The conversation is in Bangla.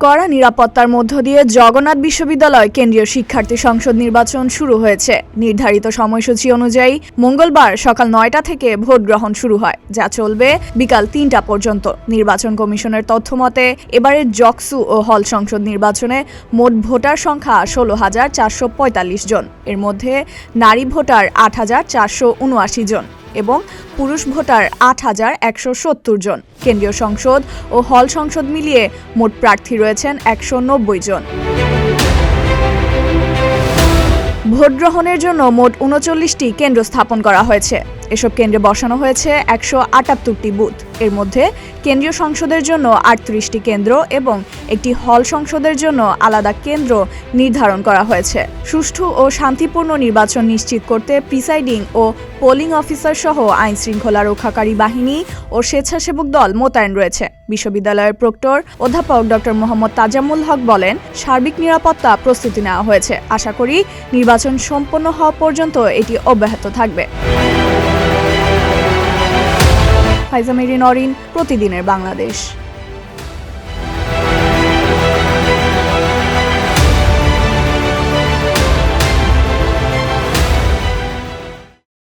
কড়া নিরাপত্তার মধ্য দিয়ে জগন্নাথ বিশ্ববিদ্যালয় কেন্দ্রীয় শিক্ষার্থী সংসদ নির্বাচন শুরু হয়েছে। নির্ধারিত সময়সূচি অনুযায়ী মঙ্গলবার সকাল ৯টা থেকে ভোট গ্রহণ শুরু হয়, যা চলবে বিকাল ৩টা পর্যন্ত। নির্বাচন কমিশনের তথ্যমতে এবারের জকসু ও হল সংসদ নির্বাচনে মোট ভোটার সংখ্যা ১৬,৪৪৫ জন। এর মধ্যে নারী ভোটার ৮,৪৭৯ জন এবং পুরুষ ভোটার ৮,১৭০ জন। কেন্দ্রীয় সংসদ ও হল সংসদ মিলিয়ে মোট প্রার্থী রয়েছেন ১৯০ জন। ভোট গ্রহণের জন্য মোট ৩৯টি কেন্দ্র স্থাপন করা হয়েছে। এসব কেন্দ্রে বসানো হয়েছে ১৭৮টি বুথ। এর মধ্যে কেন্দ্রীয় সংসদের জন্য ৩৮টি কেন্দ্র এবং একটি হল সংসদের জন্য আলাদা কেন্দ্র নির্ধারণ করা হয়েছে। সুষ্ঠু ও শান্তিপূর্ণ নির্বাচন নিশ্চিত করতে প্রিসাইডিং ও পোলিং অফিসার সহ আইন শৃঙ্খলা রক্ষাকারী বাহিনী ও স্বেচ্ছাসেবক দল মোতায়েন রয়েছে। বিশ্ববিদ্যালয়ের প্রক্টর অধ্যাপক ডক্টর মোহাম্মদ তাজামুল হক বলেন, সার্বিক নিরাপত্তা প্রস্তুতি নেওয়া হয়েছে। আশা করি নির্বাচন সম্পন্ন হওয়া পর্যন্ত এটি অব্যাহত থাকবে। ফাইজা মেরিন অরিন, প্রতিদিনের বাংলাদেশ।